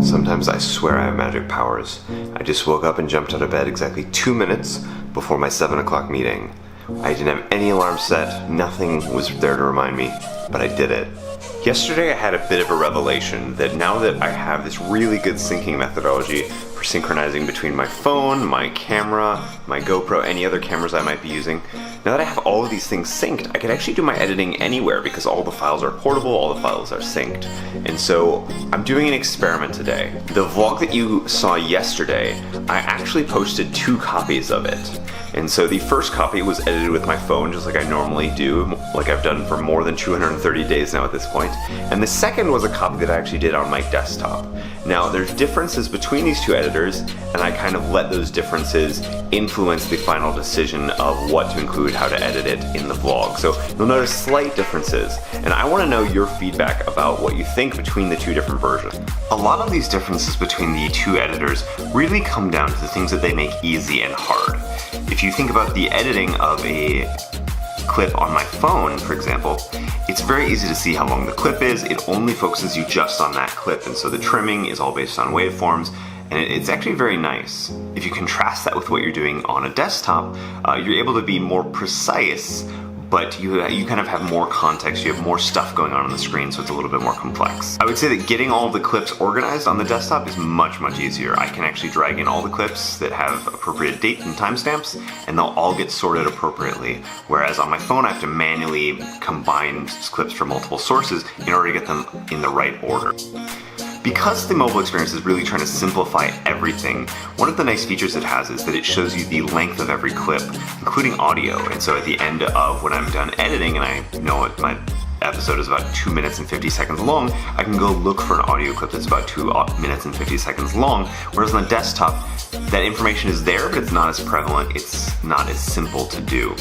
Sometimes I swear I have magic powers. I just woke up and jumped out of bed exactly 2 minutes before my 7 o'clock meeting. I didn't have any alarm set, nothing was there to remind me, but I did it. Yesterday I had a bit of a revelation that now that I have this really good syncing methodology for synchronizing between my phone, my camera, my GoPro, any other cameras I might be using, now that I have all of these things synced, I can actually do my editing anywhere because all the files are portable, all the files are synced. And so I'm doing an experiment today. The vlog that you saw yesterday, I actually posted 2 copies of it. And so the first copy was edited with my phone, just like I normally do, like I've done for more than 230 days now at this point. And the second was a copy that I actually did on my desktop. Now, there's differences between these 2 editors, and I kind of let those differences influence the final decision of what to include, how to edit it in the vlog. So you'll notice slight differences, and I want to know your feedback about what you think between the 2 different versions. A lot of these differences between the 2 editors really come down to the things that they make easy and hard. If you think about the editing of a clip on my phone, for example, it's very easy to see how long the clip is. It only focuses you just on that clip, and so the trimming is all based on waveforms, and it's actually very nice. If you contrast that with what you're doing on a desktop, you're able to be more precise, but you kind of have more context, you have more stuff going on the screen, so it's a little bit more complex. I would say that getting all of the clips organized on the desktop is much, much easier. I can actually drag in all the clips that have appropriate date and timestamps, and they'll all get sorted appropriately. Whereas on my phone, I have to manually combine clips from multiple sources in order to get them in the right order. Because the mobile experience is really trying to simplify everything, one of the nice features it has is that it shows you the length of every clip, including audio. And so at the end of when I'm done editing and I know my episode is about 2 minutes and 50 seconds long, I can go look for an audio clip that's about 2 minutes and 50 seconds long, whereas on the desktop, that information is there, but it's not as prevalent, it's not as simple to do.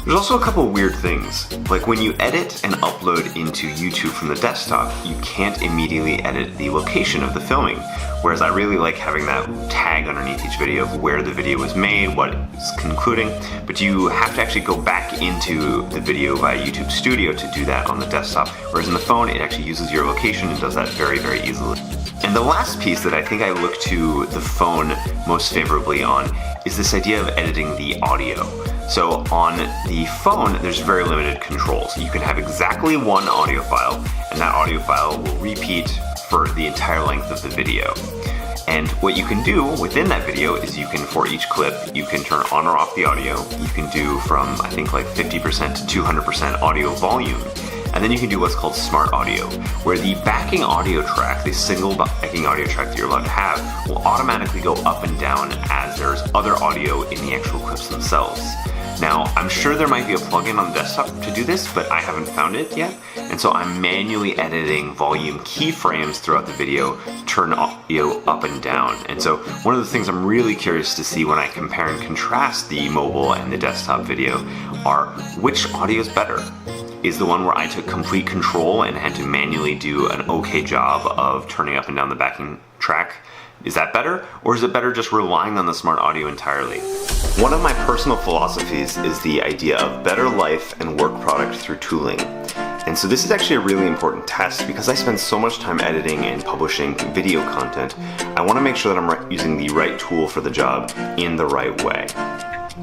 There's also a couple weird things, like when you edit and upload into YouTube from the desktop, you can't immediately edit the location of the filming, whereas I really like having that tag underneath each video of where the video was made, what it's concluding, but you have to actually go back into the video via YouTube Studio to do that on the desktop, whereas in the phone it actually uses your location and does that very, very easily. And the last piece that I think I look to the phone most favorably on is this idea of editing the audio. So on the phone, there's very limited controls. You can have exactly one audio file, and that audio file will repeat for the entire length of the video. And what you can do within that video is you can, for each clip, you can turn on or off the audio. You can do from, I think, like 50% to 200% audio volume. And then you can do what's called smart audio, where the backing audio track, the single backing audio track that you're allowed to have, will automatically go up and down as there's other audio in the actual clips themselves. Now, I'm sure there might be a plugin on the desktop to do this, but I haven't found it yet. And so I'm manually editing volume keyframes throughout the video to turn audio up and down. And so one of the things I'm really curious to see when I compare and contrast the mobile and the desktop video are which audio is better. Is the one where I took complete control and had to manually do an okay job of turning up and down the backing track? Is that better? Or is it better just relying on the smart audio entirely? One of my personal philosophies is the idea of better life and work product through tooling. And so this is actually a really important test because I spend so much time editing and publishing video content. I want to make sure that I'm using the right tool for the job in the right way.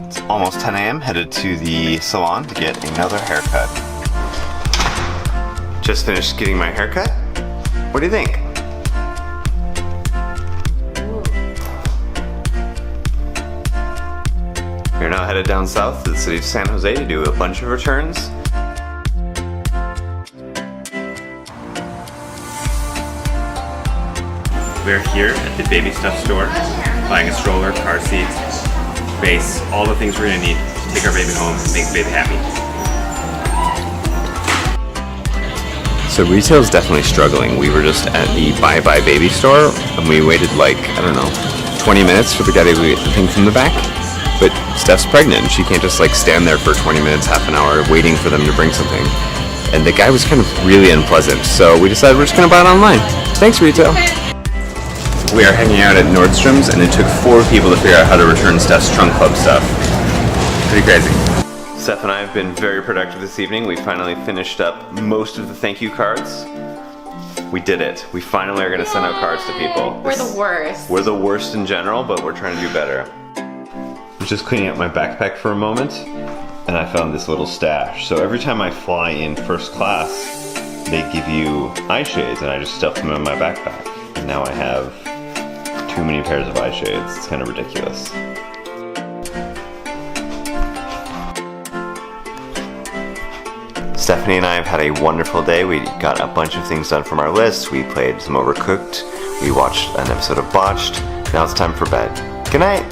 It's almost 10 a.m. headed to the salon to get another haircut. Just finished getting my haircut. What do you think? We're now headed down south to the city of San Jose to do a bunch of returns. We're here at the baby stuff store, buying a stroller, car seat, base, all the things we're gonna need to take our baby home and make the baby happy. So retail's definitely struggling. We were just at the Bye Bye Baby store and we waited like, I don't know, 20 minutes for the guy to get the thing from the back. But Steph's pregnant, she can't just like stand there for 20 minutes, half an hour, waiting for them to bring something. And the guy was kind of really unpleasant, so we decided we're just gonna buy it online. Thanks, retail. We are hanging out at Nordstrom's, and it took 4 people to figure out how to return Steph's Trunk Club stuff. Pretty crazy. Stef and I have been very productive this evening. We finally finished up most of the thank you cards. We did it. We finally are gonna send out cards to people. We're the worst. We're the worst in general, but we're trying to do better. I was just cleaning up my backpack for a moment, and I found this little stash. So every time I fly in first class, they give you eye shades, and I just stuff them in my backpack. And now I have too many pairs of eye shades. It's kind of ridiculous. Stephanie and I have had a wonderful day. We got a bunch of things done from our list. We played some Overcooked. We watched an episode of Botched. Now it's time for bed. Good night.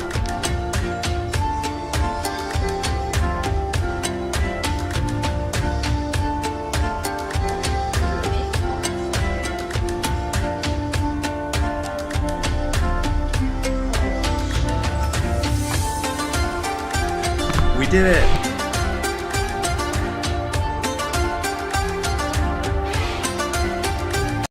We did it.